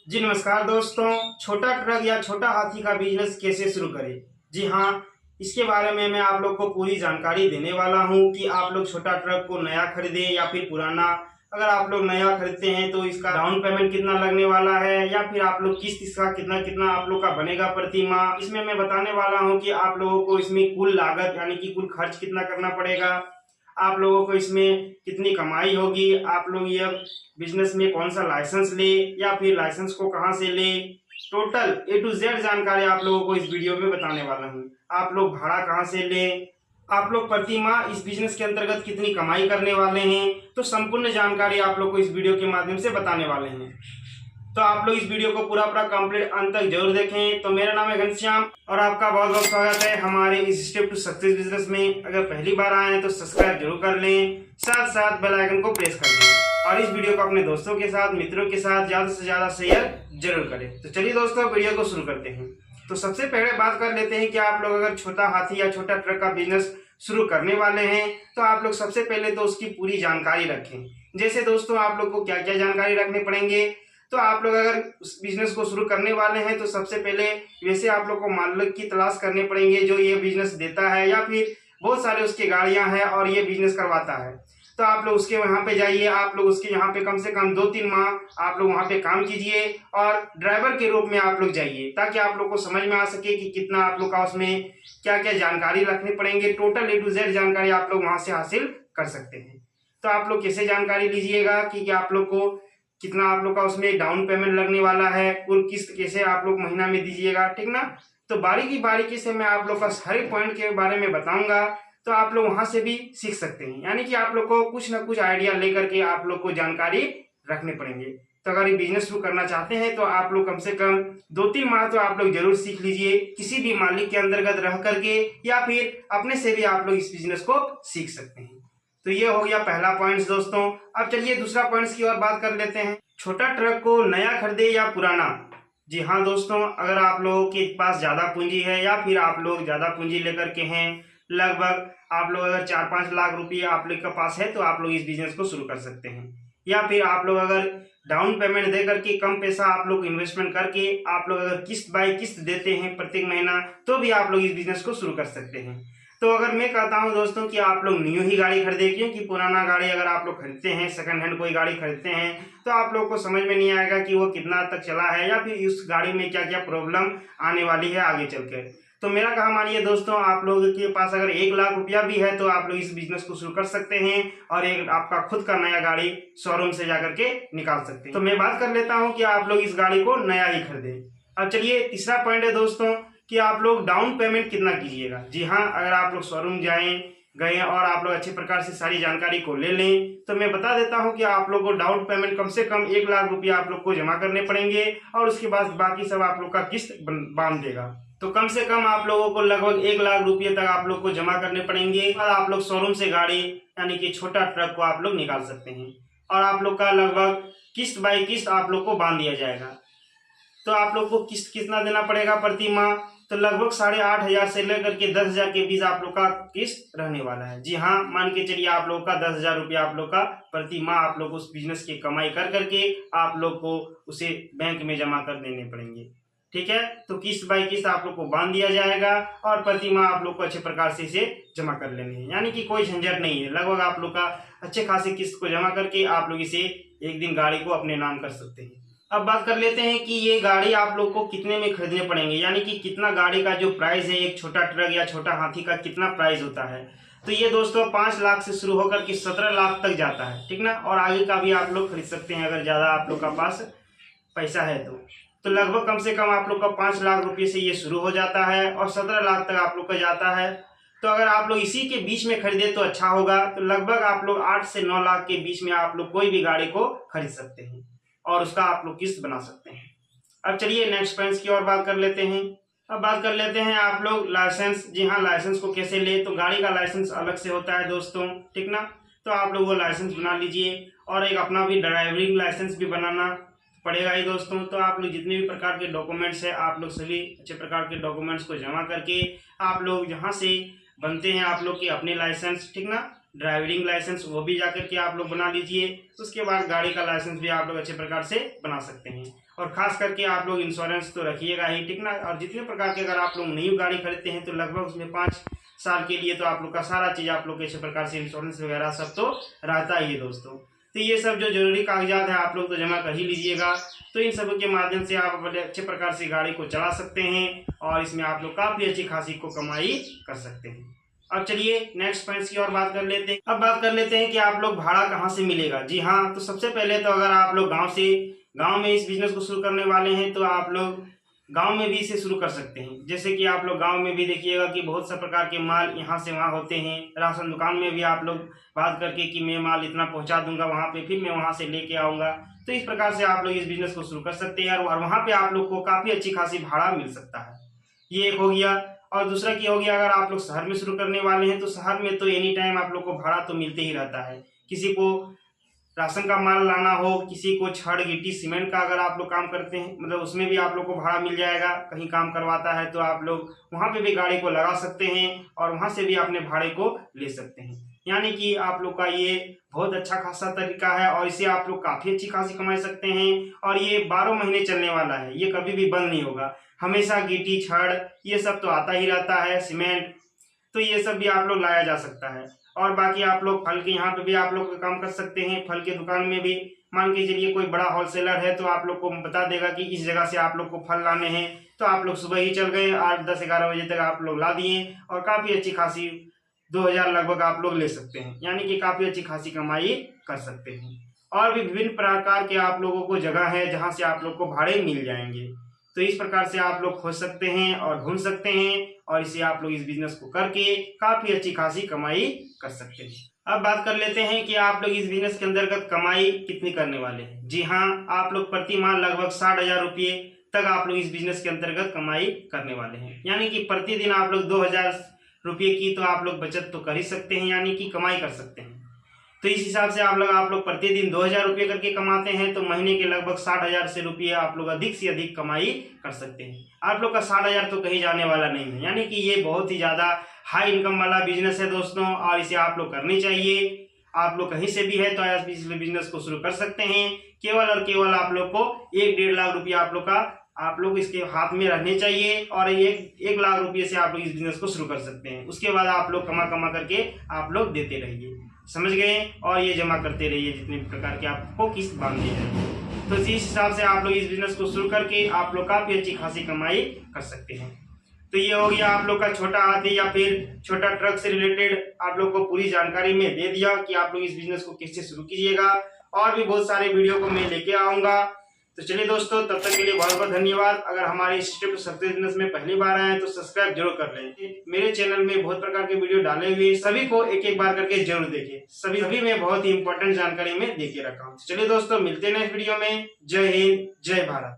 जी नमस्कार दोस्तों। छोटा ट्रक या छोटा हाथी का बिजनेस कैसे शुरू करें? जी हाँ, इसके बारे में मैं आप लोग को पूरी जानकारी देने वाला हूँ कि आप लोग छोटा ट्रक को नया खरीदें या फिर पुराना। अगर आप लोग नया खरीदते हैं तो इसका डाउन पेमेंट कितना लगने वाला है या फिर आप लोग किस्त इसका कितना कितना आप लोग का बनेगा प्रति माह, इसमें मैं बताने वाला हूँ कि आप लोगों को इसमें कुल लागत यानी कि कुल खर्च कितना करना पड़ेगा, आप लोगों को इसमें कितनी कमाई होगी, आप लोग ये बिजनेस में कौन सा लाइसेंस ले या फिर लाइसेंस को कहां से ले। टोटल ए टू जेड जानकारी आप लोगों को इस वीडियो में बताने वाला हूं। आप लोग भाड़ा कहां से ले, आप लोग प्रति माह इस बिजनेस के अंतर्गत कितनी कमाई करने वाले हैं, तो संपूर्ण जानकारी आप लोग को इस वीडियो के माध्यम से बताने वाले हैं। तो आप लोग इस वीडियो को पूरा कंप्लीट अंत तक जरूर देखें। तो मेरा नाम है घनश्याम और आपका बहुत बहुत स्वागत है हमारे इस स्टेप टू सक्सेस बिजनेस में। अगर पहली बार आए हैं तो सब्सक्राइब जरूर कर लें, साथ साथ बेल आइकन को प्रेस कर लें और इस वीडियो को अपने दोस्तों के साथ मित्रों के साथ ज्यादा से ज्यादा शेयर जरूर करें। तो चलिए दोस्तों वीडियो को शुरू करते हैं। तो सबसे पहले बात कर लेते हैं कि आप लोग अगर छोटा हाथी या छोटा ट्रक का बिजनेस शुरू करने वाले हैं तो आप लोग सबसे पहले तो उसकी पूरी जानकारी रखें। जैसे दोस्तों आप लोग को क्या क्या जानकारी रखने पड़ेंगे, तो आप लोग अगर उस बिजनेस को शुरू करने वाले हैं तो सबसे पहले वैसे आप लोग को मालिक की तलाश करने पड़ेंगे जो ये बिजनेस देता है या फिर बहुत सारे उसके गाड़ियां हैं और ये बिजनेस करवाता है। तो आप लोग उसके वहां पे जाइए, आप लोग उसके यहाँ पे कम से कम 2-3 माह आप लोग वहां पे काम कीजिए और ड्राइवर के रूप में आप लोग जाइए ताकि आप लोग को समझ में आ सके कि कितना आप लोग का उसमें क्या क्या जानकारी रखनी पड़ेंगे। टोटल ए टू जेड जानकारी आप लोग वहां से हासिल कर सकते हैं। तो आप लोग कैसे जानकारी लीजिएगा कि आप लोग को कितना आप लोग का उसमें डाउन पेमेंट लगने वाला है, कुल किस्त कैसे आप लोग महीना में दीजिएगा, ठीक ना। तो बारीकी से मैं आप लोग का हर एक पॉइंट के बारे में बताऊंगा, तो आप लोग वहां से भी सीख सकते हैं। यानी कि आप लोग को कुछ ना कुछ आइडिया लेकर के आप लोग को जानकारी रखने पड़ेंगे। तो अगर ये बिजनेस शुरू करना चाहते हैं तो आप लोग कम से कम 2-3 माह तो आप लोग जरूर सीख लीजिए, किसी भी मालिक के अंतर्गत रह करके या फिर अपने से भी आप लोग इस बिजनेस को सीख सकते हैं। तो ये हो गया पहला पॉइंट दोस्तों। अब चलिए दूसरा पॉइंट की ओर बात कर लेते हैं। छोटा ट्रक को नया खरीदे या पुराना? जी हाँ दोस्तों, अगर आप लोगों के पास ज्यादा पूंजी है या फिर आप लोग ज्यादा पूंजी लेकर के हैं, लगभग आप लोग अगर 4-5 लाख रुपये आप लोग के पास है तो आप लोग इस बिजनेस को शुरू कर सकते हैं। या फिर आप लोग अगर डाउन पेमेंट दे करके कम पैसा आप लोग इन्वेस्टमेंट करके आप लोग अगर किस्त बाय किस्त देते हैं प्रत्येक महीना, तो भी आप लोग इस बिजनेस को शुरू कर सकते हैं। तो अगर मैं कहता हूं दोस्तों कि आप लोग न्यू ही गाड़ी खरीदे, क्योंकि पुराना गाड़ी अगर आप लोग खरीदते हैं, सेकंड हैंड कोई गाड़ी खरीदते हैं, तो आप लोग को समझ में नहीं आएगा कि वो कितना तक चला है या फिर उस गाड़ी में क्या क्या प्रॉब्लम आने वाली है आगे चलकर। तो मेरा कहा मानिए दोस्तों, आप लोगों के पास अगर 1 लाख रुपया भी है तो आप लोग इस बिजनेस को शुरू कर सकते हैं और एक आपका खुद का नया गाड़ी शोरूम से जाकर के निकाल सकते हैं। तो मैं बात कर लेता हूँ कि आप लोग इस गाड़ी को नया ही खरीदें। अब चलिए तीसरा पॉइंट है दोस्तों कि आप लोग डाउन पेमेंट कितना कीजिएगा। जी हाँ, अगर आप लोग शोरूम गए और आप लोग अच्छे प्रकार से सारी जानकारी को ले लें तो मैं बता देता हूं कि आप लोग को डाउन पेमेंट कम से कम 1 लाख रुपया आप लोग को जमा करने पड़ेंगे और उसके बाद बाकी सब आप लोग का किस्त बांध देगा। तो कम से कम आप लोगों को लगभग 1 लाख रुपये तक आप लोग को जमा करने पड़ेंगे और आप लोग शोरूम से गाड़ी यानी कि छोटा ट्रक को आप लोग निकाल सकते हैं और आप लोग का लगभग किस्त बाई किस्त आप लोग को बांध दिया जाएगा। तो आप लोग को किस्त कितना देना पड़ेगा प्रति माह, तो लगभग 8,500 से लेकर के 10,000 के बीच आप लोग का किस्त रहने वाला है। जी हाँ, मान के चलिए आप लोग का 10,000 रुपया आप लोग का प्रति माह आप लोग उस बिजनेस की कमाई कर करके आप लोग को उसे बैंक में जमा कर देने पड़ेंगे। ठीक है, तो किस्त बाई किस्त आप लोग को बांध दिया जाएगा और प्रति माह आप लोग को अच्छे प्रकार से इसे जमा कर लेने हैं। यानी कि कोई झंझट नहीं है, लगभग आप लोग का अच्छे खासे किस्त को जमा करके आप लोग इसे एक दिन गाड़ी को अपने नाम कर सकते हैं। अब बात कर लेते हैं कि ये गाड़ी आप लोग को कितने में खरीदने पड़ेंगे, यानी कि कितना गाड़ी का जो प्राइस है, एक छोटा ट्रक या छोटा हाथी का कितना प्राइस होता है। तो ये दोस्तों 5 लाख से शुरू होकर के 17 लाख तक जाता है, ठीक ना। और आगे का भी आप लोग खरीद सकते हैं अगर ज्यादा आप लोग का पास पैसा है तो लगभग कम से कम आप लोग का 5 लाख रुपये से ये शुरू हो जाता है और 17 लाख तक आप लोग का जाता है। तो अगर आप लोग इसी के बीच में खरीदे तो अच्छा होगा। तो लगभग आप लोग 8 से 9 लाख के बीच में आप लोग कोई भी गाड़ी को खरीद सकते हैं और उसका आप लोग किस्त बना सकते हैं। अब चलिए नेक्स्ट पॉइंट की ओर बात कर लेते हैं। अब बात कर लेते हैं आप लोग लाइसेंस। जी हाँ, लाइसेंस को कैसे ले, तो गाड़ी का लाइसेंस अलग से होता है दोस्तों, ठीक ना। तो आप लोग वो लाइसेंस बना लीजिए और एक अपना भी ड्राइविंग लाइसेंस भी बनाना पड़ेगा ही दोस्तों। तो आप लोग जितने भी प्रकार के डॉक्यूमेंट्स है आप लोग सभी अच्छे प्रकार के डॉक्यूमेंट्स को जमा करके आप लोग जहाँ से बनते हैं आप लोग के अपने लाइसेंस, ठीक ना, ड्राइविंग लाइसेंस वो भी जाकर के आप लोग बना लीजिए। उसके बाद गाड़ी का लाइसेंस भी आप लोग अच्छे प्रकार से बना सकते हैं। और खास करके आप लोग इंश्योरेंस तो रखिएगा ही, ठीक ना। और जितने प्रकार के अगर आप लोग नई गाड़ी खरीदते हैं तो लगभग उसमें 5 साल के लिए तो आप लोग का सारा चीज़ आप लोग अच्छे प्रकार से इंश्योरेंस वगैरह सब तो रहता ही है दोस्तों। तो ये सब जो जरूरी कागजात है आप लोग तो जमा कर ही लीजिएगा। तो इन सब के माध्यम से आप बड़े अच्छे प्रकार से गाड़ी को चला सकते हैं और इसमें आप लोग काफ़ी अच्छी खासी को कमाई कर सकते हैं। अब चलिए नेक्स्ट पॉइंट्स की और बात कर लेते हैं। अब बात कर लेते हैं कि आप लोग भाड़ा कहाँ से मिलेगा। जी हाँ, तो सबसे पहले तो अगर आप लोग गांव में इस बिजनेस को शुरू करने वाले हैं तो आप लोग गांव में भी इसे शुरू कर सकते हैं। जैसे कि आप लोग गांव में भी देखिएगा कि बहुत सा प्रकार के माल यहाँ से वहाँ होते हैं। राशन दुकान में भी आप लोग बात करके कि मैं माल इतना पहुँचा दूंगा वहाँ पे, फिर मैं वहाँ से लेके आऊँगा। तो इस प्रकार से आप लोग इस बिजनेस को शुरू कर सकते हैं और वहाँ पे आप लोग को काफ़ी अच्छी खासी भाड़ा मिल सकता है। ये एक हो गया। और दूसरा क्या हो गया, अगर आप लोग शहर में शुरू करने वाले हैं तो शहर में तो एनी टाइम आप लोग को भाड़ा तो मिलते ही रहता है। किसी को राशन का माल लाना हो, किसी को छड़ गिट्टी सीमेंट का अगर आप लोग काम करते हैं मतलब उसमें भी आप लोग को भाड़ा मिल जाएगा। कहीं काम करवाता है तो आप लोग वहाँ पे भी गाड़ी को लगा सकते हैं और वहाँ से भी अपने भाड़े को ले सकते हैं। यानी कि आप लोग का ये बहुत अच्छा खासा तरीका है और इसे आप लोग काफ़ी अच्छी खासी कमा सकते हैं। और ये 12 महीने चलने वाला है, ये कभी भी बंद नहीं होगा। हमेशा गिट्टी छड़ ये सब तो आता ही रहता है, सीमेंट, तो ये सब भी आप लोग लाया जा सकता है। और बाकी आप लोग फल के यहाँ पे भी आप लोग काम कर सकते हैं। फल के दुकान में भी मान के चलिए कोई बड़ा होलसेलर है तो आप लोग को बता देगा कि इस जगह से आप लोग को फल लाने हैं, तो आप लोग सुबह ही चल गए 8, 10, 11 बजे तक आप लोग ला दिए और काफ़ी अच्छी खासी 2000 लगभग आप लोग ले सकते हैं। यानी कि काफ़ी अच्छी खासी कमाई कर सकते हैं। और भी विभिन्न प्रकार के आप लोगों को जगह है जहाँ से आप लोग को भाड़े मिल जाएंगे। तो इस प्रकार से आप लोग खोज सकते हैं और ढूंढ सकते हैं और इसे आप लोग इस बिजनेस को करके काफ़ी अच्छी खासी कमाई कर सकते हैं। अब बात कर लेते हैं कि आप लोग इस बिजनेस के अंतर्गत कमाई कितनी करने वाले हैं। जी हाँ, आप लोग प्रति माह लगभग 60,000 रुपये तक आप लोग इस बिजनेस के अंतर्गत कमाई करने वाले हैं। यानी कि प्रतिदिन आप लोग 2000 रुपये की तो आप लोग बचत तो कर ही सकते हैं, यानी कि कमाई कर सकते हैं। तो इस हिसाब से आप लोग प्रतिदिन 2000 रुपये करके कमाते हैं तो महीने के लगभग 60,000 से रुपये आप लोग अधिक से अधिक कमाई कर सकते हैं। आप लोग का 60,000 तो कहीं जाने वाला नहीं है। यानी कि ये बहुत ही ज़्यादा हाई इनकम वाला बिजनेस है दोस्तों और इसे आप लोग करनी चाहिए। आप लोग कहीं से भी है तो इस बिजनेस को शुरू कर सकते हैं। केवल और केवल आप लोग को 1-1.5 लाख रुपया आप लोग इसके हाथ में रहने चाहिए और 1 लाख रुपये से आप लोग इस बिजनेस को शुरू कर सकते हैं। उसके बाद आप लोग कमा करके आप लोग देते रहिए, समझ गए, और ये जमा करते रहिए जितने प्रकार के आपको किस्त बांधनी है। तो इस हिसाब से आप लोग इस बिजनेस को शुरू करके आप लोग काफ़ी अच्छी खासी कमाई कर सकते हैं। तो ये हो गया आप लोग का छोटा हाथी या फिर छोटा ट्रक से रिलेटेड आप लोग को पूरी जानकारी में दे दिया कि आप लोग इस बिजनेस को कैसे शुरू कीजिएगा। और भी बहुत सारे वीडियो को मैं लेके आऊँगा। तो चलिए दोस्तों, तब तक के लिए बहुत बहुत धन्यवाद। अगर हमारे स्टेप सक्सेस बिजनेस में पहली बार आए हैं तो सब्सक्राइब जरूर कर लें। मेरे चैनल में बहुत प्रकार के वीडियो डाले हुए, सभी को एक बार करके जरूर देखें। सभी में बहुत ही इंपॉर्टेंट जानकारी में देके रखा हूँ। चलिए दोस्तों, मिलते हैं नेक्स्ट वीडियो में। जय हिंद, जय भारत।